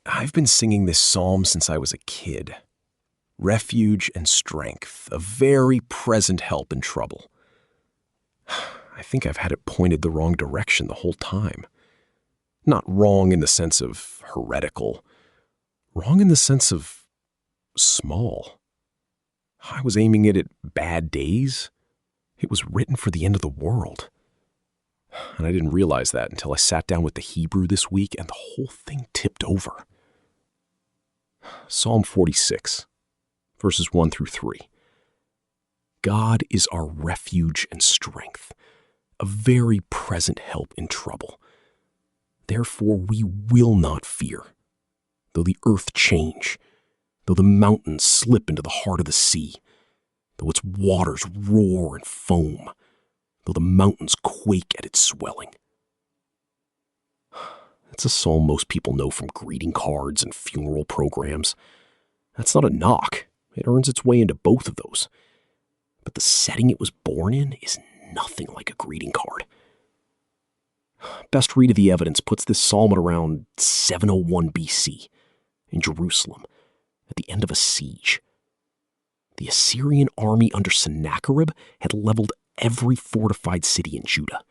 I've been singing this psalm since I was a kid. Refuge and strength, a very present help in trouble. I think I've had it pointed the wrong direction the whole time. Not wrong in the sense of heretical. Wrong in the sense of small. I was aiming it at bad days. It was written for the end of the world. And I didn't realize that until I sat down with the Hebrew this week and the whole thing tipped over. Psalm 46, verses 1 through 3. God is our refuge and strength, a very present help in trouble. Therefore we will not fear, though the earth change, though the mountains slip into the heart of the sea, though its waters roar and foam, though the mountains quake at its swelling. It's a psalm most people know from greeting cards and funeral programs. That's not a knock. It earns its way into both of those. But the setting it was born in is nothing like a greeting card. Best read of the evidence puts this psalm at around 701 BC in Jerusalem at the end of a siege. The Assyrian army under Sennacherib had leveled every fortified city in Judah.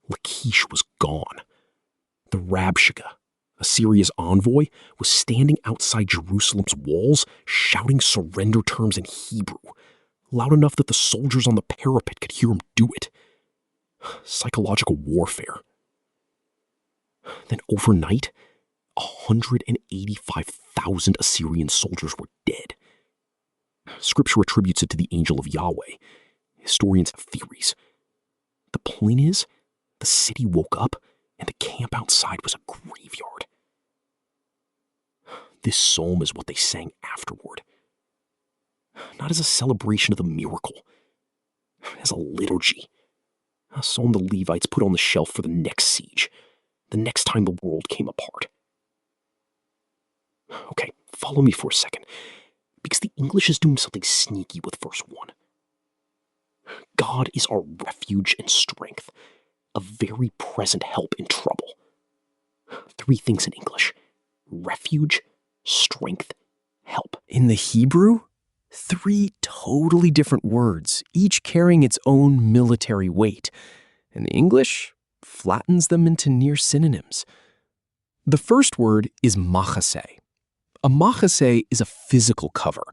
Lachish was gone. The Rabshakeh, Assyria's envoy, was standing outside Jerusalem's walls shouting surrender terms in Hebrew, loud enough that the soldiers on the parapet could hear him do it. Psychological warfare. Then overnight, 185,000 Assyrian soldiers were dead. Scripture attributes it to the angel of Yahweh. Historians have theories. The point is, the city woke up and the camp outside was a graveyard. This psalm is what they sang afterward. Not as a celebration of the miracle, as a liturgy. A psalm the Levites put on the shelf for the next siege, the next time the world came apart. Okay, follow me for a second, because the English is doing something sneaky with verse 1. God is our refuge and strength, a very present help in trouble. 3 things in English: refuge, strength, help. In the Hebrew, 3 totally different words, each carrying its own military weight. And the English flattens them into near-synonyms. The first word is machaseh. A machaseh is a physical cover,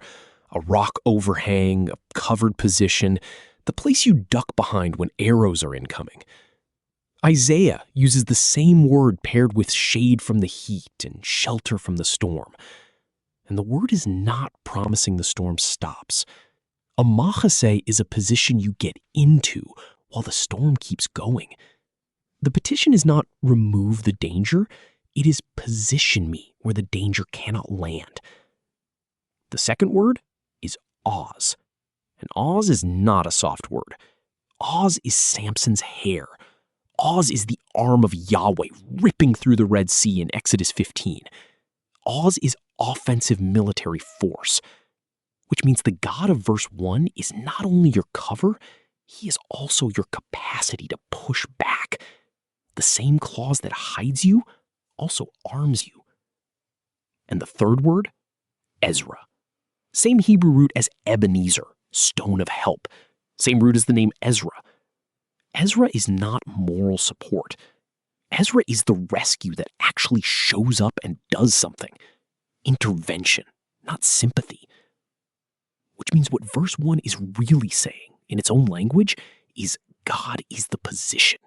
a rock overhang, a covered position, the place you duck behind when arrows are incoming. Isaiah uses the same word paired with shade from the heat and shelter from the storm. And the word is not promising the storm stops. A machaseh is a position you get into while the storm keeps going. The petition is not remove the danger, it is position me where the danger cannot land. The second word is Oz. And Oz is not a soft word. Oz is Samson's hair. Oz is the arm of Yahweh ripping through the Red Sea in Exodus 15. Oz is offensive military force, which means the God of verse 1 is not only your cover, he is also your capacity to push back. The same clause that hides you also arms you. And the third word, Ezra. Same Hebrew root as Ebenezer, stone of help. Same root as the name Ezra. Ezra is not moral support. Ezra is the rescue that actually shows up and does something. Intervention, not sympathy. Which means what verse 1 is really saying, in its own language, is God is the position.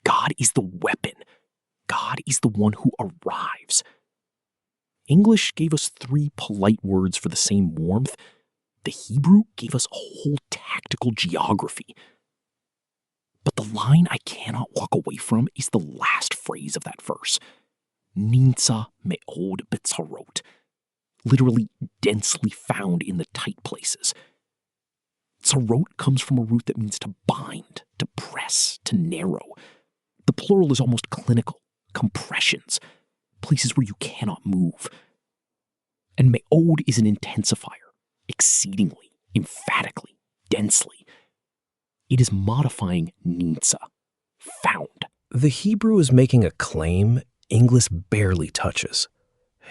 God is the weapon. God is the one who arrives. English gave us 3 polite words for the same warmth. The Hebrew gave us a whole tactical geography. But the line I cannot walk away from is the last phrase of that verse. Nimtsa me'od betzarot. Literally densely found in the tight places. Tzarot comes from a root that means to bind, to press, to narrow. The plural is almost clinical. Compressions. Places where you cannot move. And me'od is an intensifier. Exceedingly, emphatically, densely. It is modifying nimtsa, found. The Hebrew is making a claim English barely touches.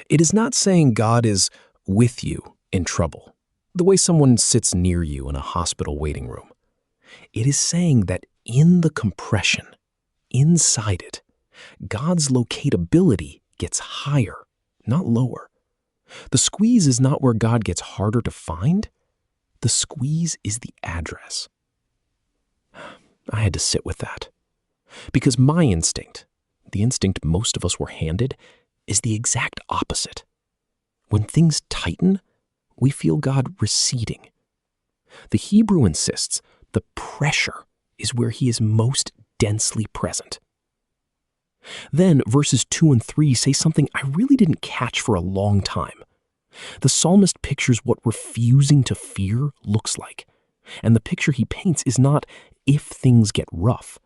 It is not saying God is with you in trouble, the way someone sits near you in a hospital waiting room. It is saying that in the compression, inside it, God's locatability gets higher, not lower. The squeeze is not where God gets harder to find. The squeeze is the address. I had to sit with that. Because my instinct, the instinct most of us were handed, is the exact opposite. When things tighten, we feel God receding. The Hebrew insists the pressure is where he is most densely present. Then verses 2 and 3 say something I really didn't catch for a long time. The psalmist pictures what refusing to fear looks like. And the picture he paints is not if things get rough.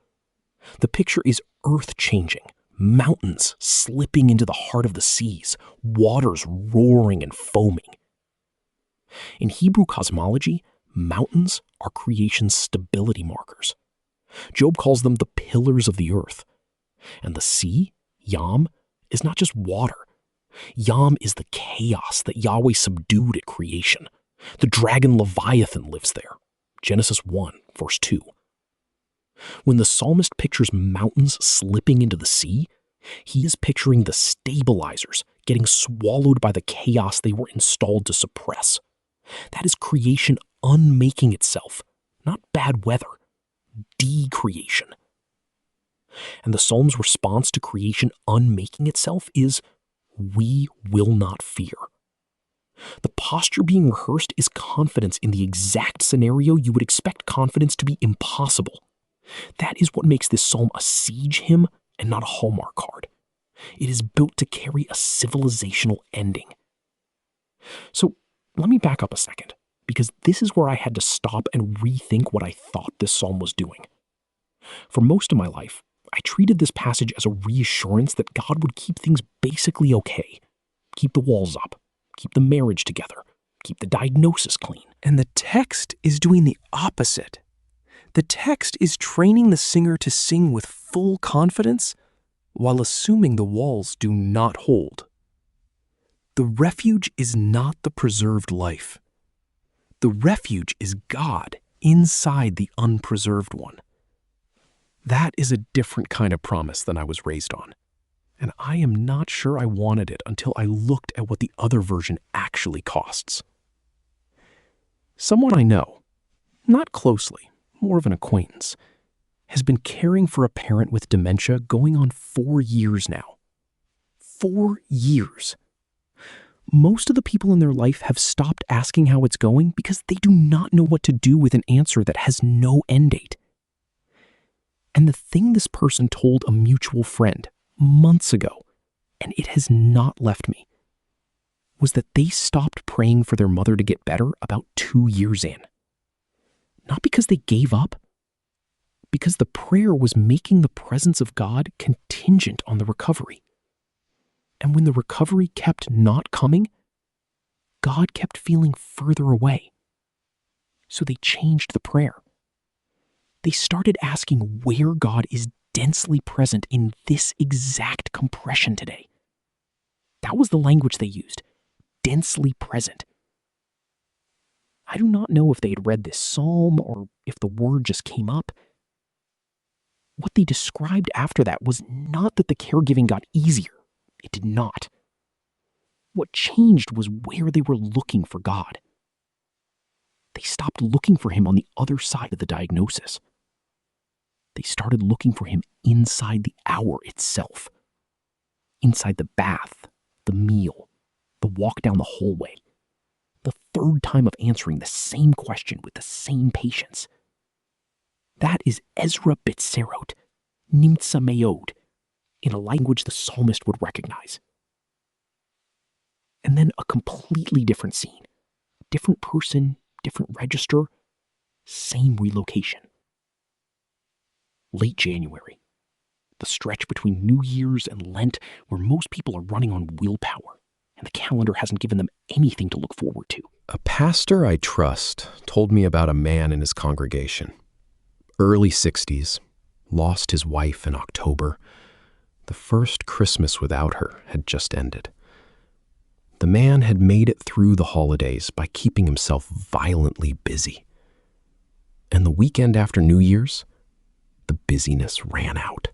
The picture is earth-changing, mountains slipping into the heart of the seas, waters roaring and foaming. In Hebrew cosmology, mountains are creation's stability markers. Job calls them the pillars of the earth. And the sea, Yam, is not just water. Yam is the chaos that Yahweh subdued at creation. The dragon Leviathan lives there. Genesis 1, verse 2. When the psalmist pictures mountains slipping into the sea, he is picturing the stabilizers getting swallowed by the chaos they were installed to suppress. That is creation unmaking itself, not bad weather, decreation. And the psalm's response to creation unmaking itself is, we will not fear. The posture being rehearsed is confidence in the exact scenario you would expect confidence to be impossible. That is what makes this psalm a siege hymn and not a Hallmark card. It is built to carry a civilizational ending. So let me back up a second, because this is where I had to stop and rethink what I thought this psalm was doing. For most of my life, I treated this passage as a reassurance that God would keep things basically okay. Keep the walls up, keep the marriage together, keep the diagnosis clean. And the text is doing the opposite. The text is training the singer to sing with full confidence while assuming the walls do not hold. The refuge is not the preserved life. The refuge is God inside the unpreserved one. That is a different kind of promise than I was raised on. And I am not sure I wanted it until I looked at what the other version actually costs. Someone I know, not closely, more of an acquaintance, has been caring for a parent with dementia going on 4 years now. 4 years. Most of the people in their life have stopped asking how it's going because they do not know what to do with an answer that has no end date. And the thing this person told a mutual friend months ago, and it has not left me, was that they stopped praying for their mother to get better about 2 years in. Not because they gave up, because the prayer was making the presence of God contingent on the recovery. And when the recovery kept not coming, God kept feeling further away. So they changed the prayer. They started asking where God is densely present in this exact compression today. That was the language they used, densely present. I do not know if they had read this psalm or if the word just came up. What they described after that was not that the caregiving got easier. It did not. What changed was where they were looking for God. They stopped looking for him on the other side of the diagnosis. They started looking for him inside the hour itself. Inside the bath, the meal, the walk down the hallway. The third time of answering the same question with the same patience. That is Ezra Bitserot, nimtsa meod, in a language the psalmist would recognize. And then a completely different scene. Different person, different register, same relocation. Late January. The stretch between New Year's and Lent where most people are running on willpower, and the calendar hasn't given them anything to look forward to. A pastor I trust told me about a man in his congregation. Early 60s, lost his wife in October. The first Christmas without her had just ended. The man had made it through the holidays by keeping himself violently busy. And the weekend after New Year's, the busyness ran out.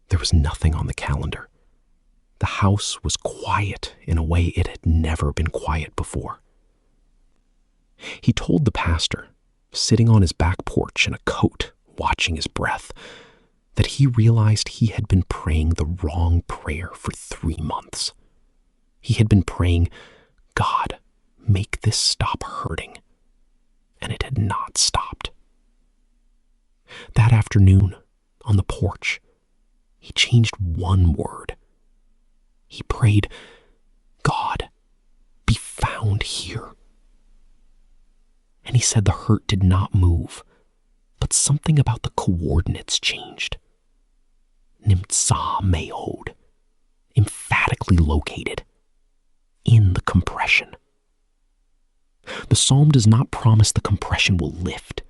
There was nothing on the calendar. The house was quiet in a way it had never been quiet before. He told the pastor, sitting on his back porch in a coat, watching his breath, that he realized he had been praying the wrong prayer for 3 months. He had been praying, "God, make this stop hurting," and it had not stopped. That afternoon, on the porch, he changed one word. He prayed, "God, be found here." And he said the hurt did not move, but something about the coordinates changed. Nimtsa mayod, emphatically located in the compression. The psalm does not promise the compression will lift.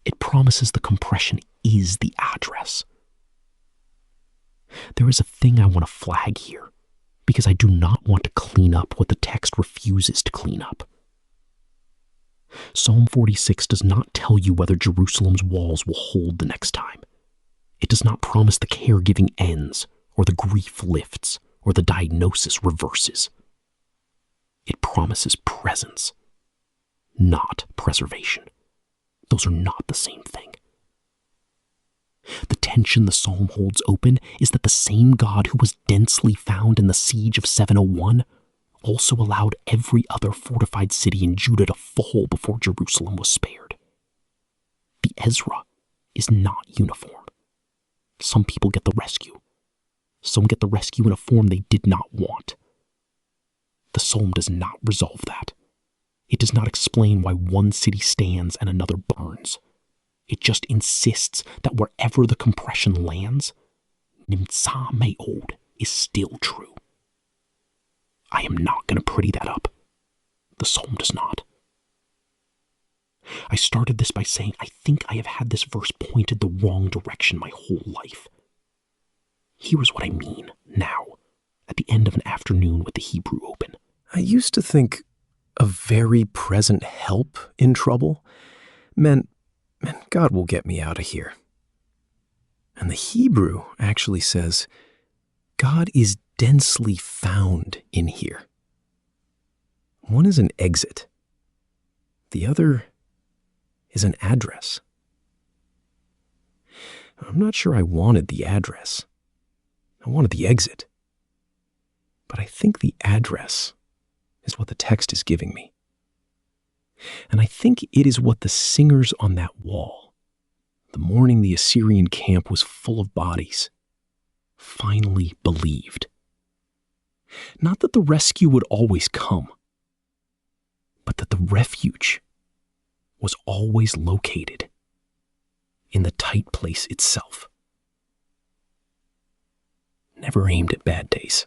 It promises the compression is the address. There is a thing I want to flag here, because I do not want to clean up what the text refuses to clean up. Psalm 46 does not tell you whether Jerusalem's walls will hold the next time. It does not promise the caregiving ends, or the grief lifts, or the diagnosis reverses. It promises presence, not preservation. Those are not the same thing. The tension the psalm holds open is that the same God who was densely found in the siege of 701 also allowed every other fortified city in Judah to fall before Jerusalem was spared. The ezrah is not uniform. Some people get the rescue. Some get the rescue in a form they did not want. The psalm does not resolve that. It does not explain why one city stands and another burns. It just insists that wherever the compression lands, nimtsa mayod is still true. I am not going to pretty that up. The psalm does not. I started this by saying I think I have had this verse pointed the wrong direction my whole life. Here is what I mean now, at the end of an afternoon with the Hebrew open. I used to think a very present help in trouble meant God will get me out of here. And the Hebrew actually says, God is densely found in here. One is an exit. The other is an address. I'm not sure I wanted the address. I wanted the exit. But I think the address is what the text is giving me. And I think it is what the singers on that wall, the morning the Assyrian camp was full of bodies, finally believed. Not that the rescue would always come, but that the refuge was always located in the tight place itself. Never aimed at bad days.